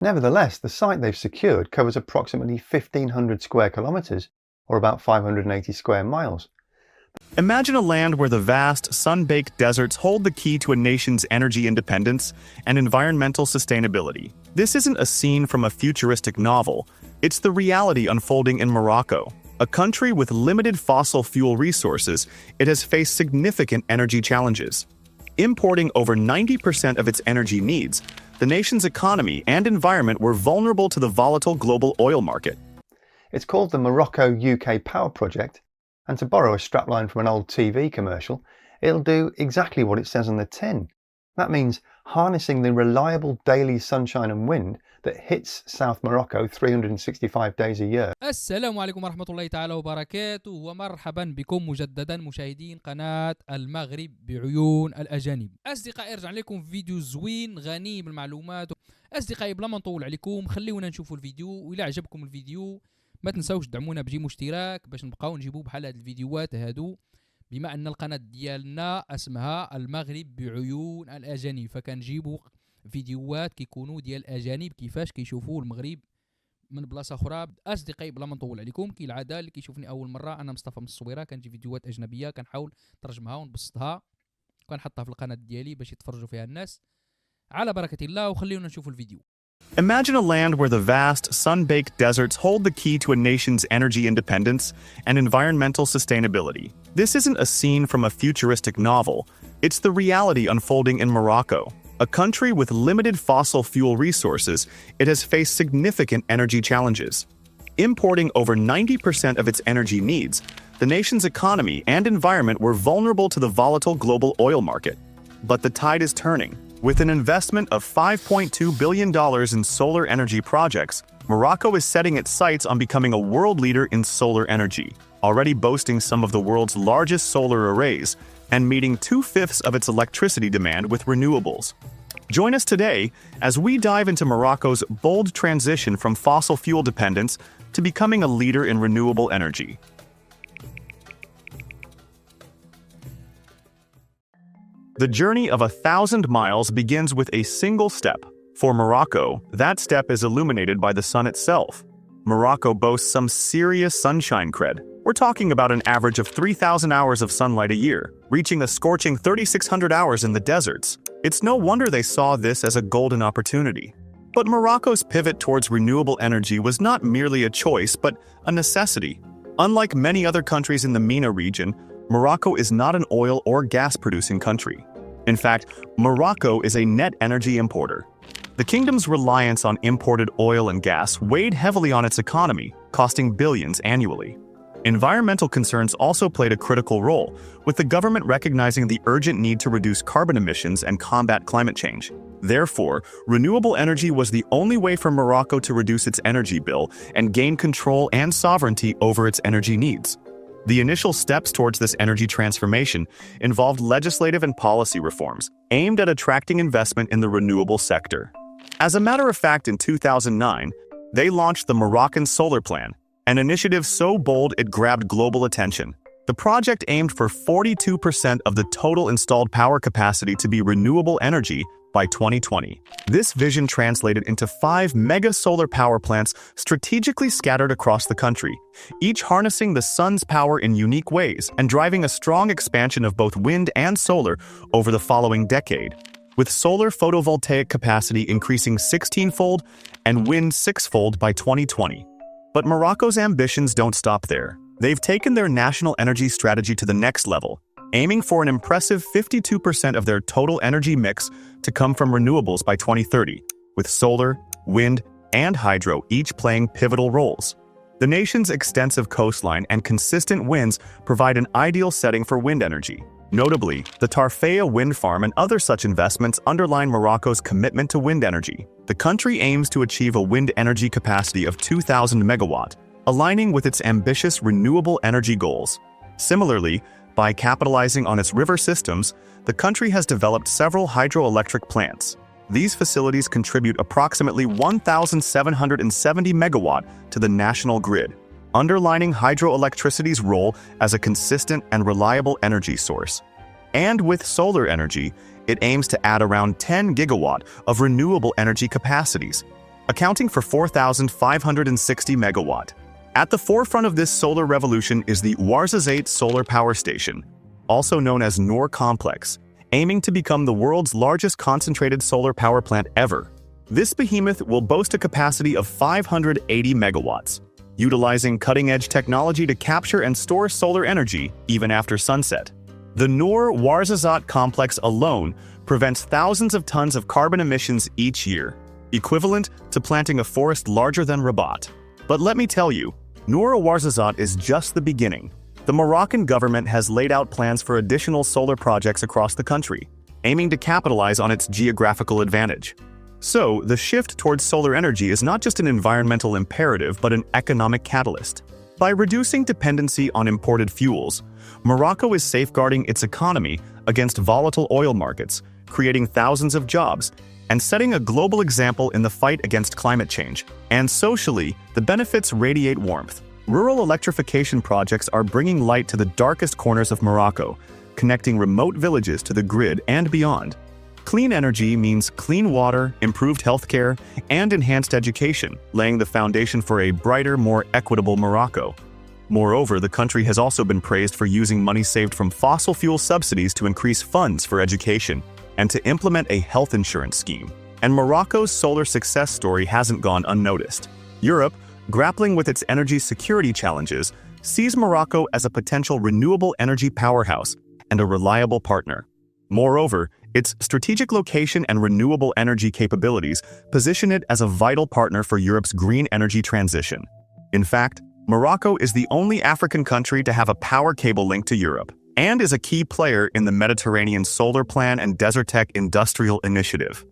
Nevertheless, the site they've secured covers approximately 1,500 square kilometres, or about 580 square miles. Imagine a land where the vast, sun-baked deserts hold the key to a nation's energy independence and environmental sustainability. This isn't a scene from a futuristic novel, it's the reality unfolding in Morocco. A country with limited fossil fuel resources, it has faced significant energy challenges. Importing over 90% of its energy needs, the nation's economy and environment were vulnerable to the volatile global oil market. It's called the Morocco-UK Power Project, and to borrow a strapline from an old TV commercial, it'll do exactly what it says on the tin. That means harnessing the reliable daily sunshine and wind that hits South Morocco 365 days a year. السلام عليكم ورحمة الله تعالى وبركاته، ومرحبا بكم مجددا مشاهدين قناة المغرب بعيون الأجانب. أصدقائي، ارجع لكم فيديو زوين غني بالمعلومات. أصدقائي، بلا ما نطول عليكم خليونا نشوفوا الفيديو، وإلا عجبكم الفيديو ما تنسوش تدعمونا بجيم اشتراك باش نبقاو نجيبوا بحال هاد الفيديوهات هادو، بما ان القناه ديالنا اسمها المغرب بعيون الاجانب، فكنجيبوا فيديوهات كيكونوا ديال الاجانب كيفاش كيشوفوا المغرب من بلاصه اخرى. اصدقائي، بلا ما نطول عليكم كالعاده، اللي كيشوفني اول مره انا مصطفى من الصويره، كنجي فيديوهات اجنبيه كنحاول نترجمها ونبسطها وكنحطها في القناه ديالي باش يتفرجوا فيها الناس. على بركه الله، وخليونا نشوفوا الفيديو. Imagine a land where the vast, sun-baked deserts hold the key to a nation's energy independence and environmental sustainability. This isn't a scene from a futuristic novel, it's the reality unfolding in Morocco. A country with limited fossil fuel resources, it has faced significant energy challenges. Importing over 90% of its energy needs, the nation's economy and environment were vulnerable to the volatile global oil market. But the tide is turning. With an investment of $5.2 billion in solar energy projects, Morocco is setting its sights on becoming a world leader in solar energy, already boasting some of the world's largest solar arrays and meeting 2/5 of its electricity demand with renewables. Join us today as we dive into Morocco's bold transition from fossil fuel dependence to becoming a leader in renewable energy. The journey of 1,000 miles begins with a single step. For Morocco, that step is illuminated by the sun itself. Morocco boasts some serious sunshine cred. We're talking about an average of 3,000 hours of sunlight a year, reaching a scorching 3,600 hours in the deserts. It's no wonder they saw this as a golden opportunity. But Morocco's pivot towards renewable energy was not merely a choice, but a necessity. Unlike many other countries in the MENA region, Morocco is not an oil or gas-producing country. In fact, Morocco is a net energy importer. The kingdom's reliance on imported oil and gas weighed heavily on its economy, costing billions annually. Environmental concerns also played a critical role, with the government recognizing the urgent need to reduce carbon emissions and combat climate change. Therefore, renewable energy was the only way for Morocco to reduce its energy bill and gain control and sovereignty over its energy needs. The initial steps towards this energy transformation involved legislative and policy reforms aimed at attracting investment in the renewable sector. As a matter of fact, in 2009, they launched the Moroccan Solar Plan, an initiative so bold it grabbed global attention. The project aimed for 42% of the total installed power capacity to be renewable energy by 2020. This vision translated into 5 mega solar power plants strategically scattered across the country, each harnessing the sun's power in unique ways and driving a strong expansion of both wind and solar over the following decade, with solar photovoltaic capacity increasing 16-fold and wind 6-fold by 2020. But Morocco's ambitions don't stop there. They've taken their national energy strategy to the next level, aiming for an impressive 52% of their total energy mix to come from renewables by 2030, with solar, wind, and hydro each playing pivotal roles. The nation's extensive coastline and consistent winds provide an ideal setting for wind energy. Notably, the Tarfaya wind farm and other such investments underline Morocco's commitment to wind energy. The country aims to achieve a wind energy capacity of 2,000 megawatt, aligning with its ambitious renewable energy goals. Similarly, by capitalizing on its river systems, the country has developed several hydroelectric plants. These facilities contribute approximately 1,770 megawatt to the national grid, underlining hydroelectricity's role as a consistent and reliable energy source. And with solar energy, it aims to add around 10 gigawatt of renewable energy capacities, accounting for 4,560 megawatt. At the forefront of this solar revolution is the Ouarzazate Solar Power Station, also known as Noor Complex, aiming to become the world's largest concentrated solar power plant ever. This behemoth will boast a capacity of 580 megawatts, utilizing cutting-edge technology to capture and store solar energy even after sunset. The Noor Ouarzazate complex alone prevents thousands of tons of carbon emissions each year, equivalent to planting a forest larger than Rabat. But let me tell you, Noor Ouarzazate is just the beginning. The Moroccan government has laid out plans for additional solar projects across the country, aiming to capitalize on its geographical advantage. So, the shift towards solar energy is not just an environmental imperative but an economic catalyst. By reducing dependency on imported fuels, Morocco is safeguarding its economy against volatile oil markets, creating thousands of jobs, and setting a global example in the fight against climate change. And socially, the benefits radiate warmth. Rural electrification projects are bringing light to the darkest corners of Morocco, connecting remote villages to the grid and beyond. Clean energy means clean water, improved healthcare, and enhanced education, laying the foundation for a brighter, more equitable Morocco. Moreover, the country has also been praised for using money saved from fossil fuel subsidies to increase funds for education and to implement a health insurance scheme. And Morocco's solar success story hasn't gone unnoticed. Europe, grappling with its energy security challenges, sees Morocco as a potential renewable energy powerhouse and a reliable partner. Moreover, its strategic location and renewable energy capabilities position it as a vital partner for Europe's green energy transition. In fact, Morocco is the only African country to have a power cable link to Europe, and is a key player in the Mediterranean Solar Plan and Desertec Industrial Initiative.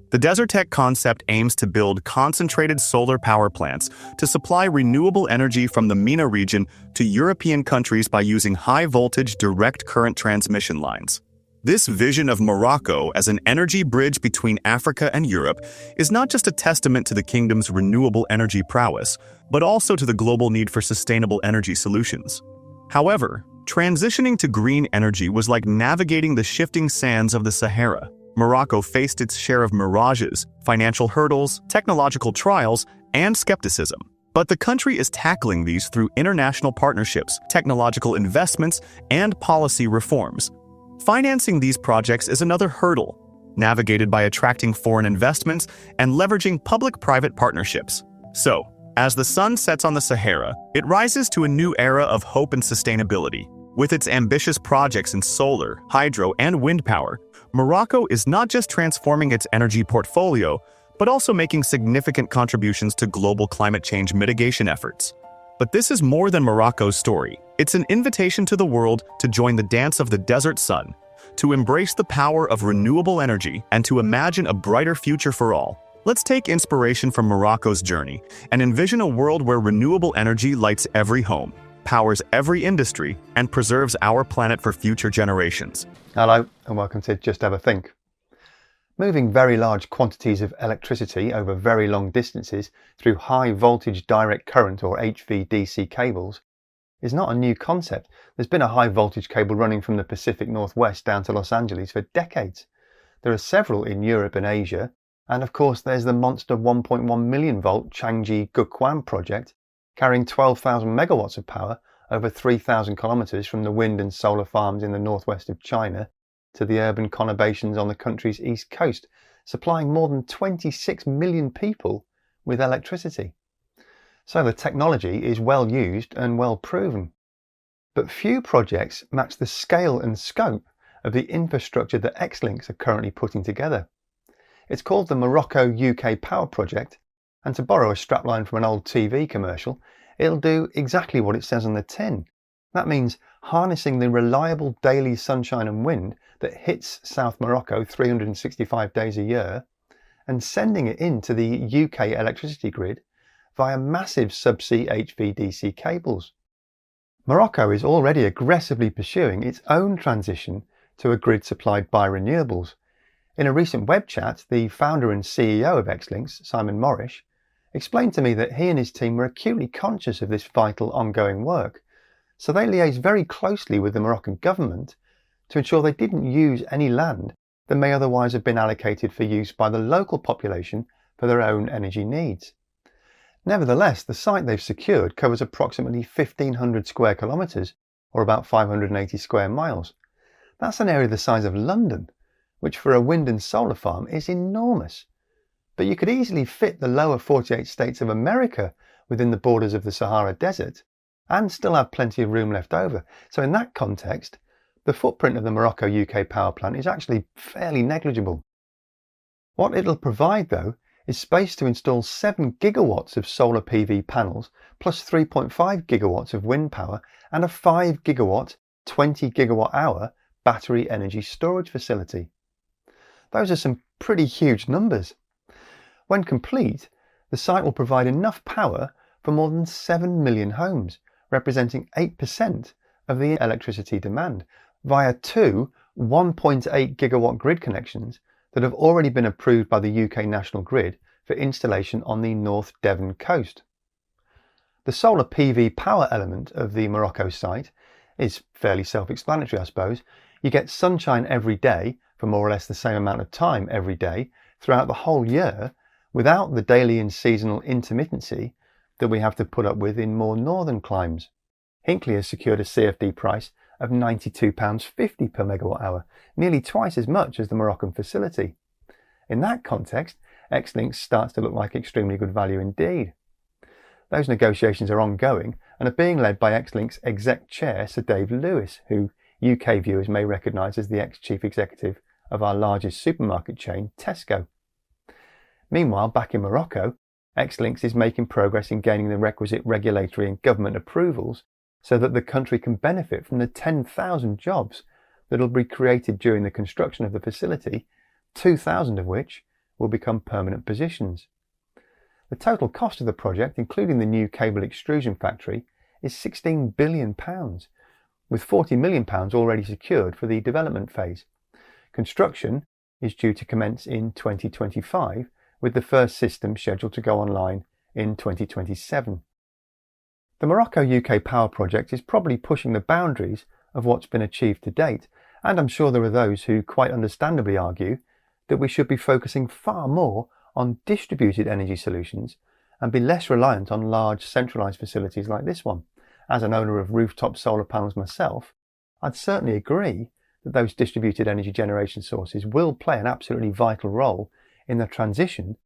The Desertec concept aims to build concentrated solar power plants to supply renewable energy from the MENA region to European countries by using high-voltage direct current transmission lines. This vision of Morocco as an energy bridge between Africa and Europe is not just a testament to the kingdom's renewable energy prowess, but also to the global need for sustainable energy solutions. However, transitioning to green energy was like navigating the shifting sands of the Sahara. Morocco faced its share of mirages, financial hurdles, technological trials, and skepticism. But the country is tackling these through international partnerships, technological investments, and policy reforms. Financing these projects is another hurdle, navigated by attracting foreign investments and leveraging public-private partnerships. So, as the sun sets on the Sahara, it rises to a new era of hope and sustainability. With its ambitious projects in solar, hydro, and wind power, Morocco is not just transforming its energy portfolio, but also making significant contributions to global climate change mitigation efforts. But this is more than Morocco's story. It's an invitation to the world to join the dance of the desert sun, to embrace the power of renewable energy, and to imagine a brighter future for all. Let's take inspiration from Morocco's journey and envision a world where renewable energy lights every home, powers every industry, and preserves our planet for future generations. Hello and welcome to Just Have a Think. Moving very large quantities of electricity over very long distances through high voltage direct current or HVDC cables is not a new concept. There's been a high voltage cable running from the Pacific Northwest down to Los Angeles for decades. There are several in Europe and Asia, and of course there's the monster 1.1 million volt Changji-Guquan project carrying 12,000 megawatts of power over 3,000 kilometers from the wind and solar farms in the northwest of China to the urban conurbations on the country's east coast, supplying more than 26 million people with electricity. So the technology is well used and well proven. But few projects match the scale and scope of the infrastructure that X-Links are currently putting together. It's called the Morocco-UK Power Project, and to borrow a strapline from an old TV commercial, it'll do exactly what it says on the tin. That means harnessing the reliable daily sunshine and wind that hits South Morocco 365 days a year and sending it into the UK electricity grid via massive subsea HVDC cables. Morocco is already aggressively pursuing its own transition to a grid supplied by renewables. In a recent web chat, the founder and CEO of X-Links, Simon Morris, explained to me that he and his team were acutely conscious of this vital ongoing work, so they liaised very closely with the Moroccan government to ensure they didn't use any land that may otherwise have been allocated for use by the local population for their own energy needs. Nevertheless, the site they've secured covers approximately 1,500 square kilometres, or about 580 square miles. That's an area the size of London, which for a wind and solar farm is enormous. But you could easily fit the lower 48 states of America within the borders of the Sahara Desert and still have plenty of room left over. So in that context, the footprint of the Morocco-UK power plant is actually fairly negligible. What it'll provide though is space to install 7 gigawatts of solar PV panels plus 3.5 gigawatts of wind power and a 5 gigawatt, 20 gigawatt hour battery energy storage facility. Those are some pretty huge numbers. When complete, the site will provide enough power for more than 7 million homes, representing 8% of the electricity demand, via 2 1.8 gigawatt grid connections that have already been approved by the UK National Grid for installation on the North Devon coast. The solar PV power element of the Morocco site is fairly self-explanatory, I suppose. You get sunshine every day for more or less the same amount of time every day throughout the whole year without the daily and seasonal intermittency that we have to put up with in more northern climes. Hinkley has secured a CFD price of £92.50 per megawatt hour, nearly twice as much as the Moroccan facility. In that context, Xlinks starts to look like extremely good value indeed. Those negotiations are ongoing and are being led by Xlinks exec chair Sir Dave Lewis, who UK viewers may recognise as the ex-chief executive of our largest supermarket chain, Tesco. Meanwhile, back in Morocco, Xlinks is making progress in gaining the requisite regulatory and government approvals so that the country can benefit from the 10,000 jobs that will be created during the construction of the facility, 2,000 of which will become permanent positions. The total cost of the project, including the new cable extrusion factory, is £16 billion, with £40 million already secured for the development phase. Construction is due to commence in 2025, with the first system scheduled to go online in 2027. The Morocco-UK power project is probably pushing the boundaries of what's been achieved to date, and I'm sure there are those who quite understandably argue that we should be focusing far more on distributed energy solutions and be less reliant on large centralised facilities like this one. As an owner of rooftop solar panels myself, I'd certainly agree that those distributed energy generation sources will play an absolutely vital role in the transition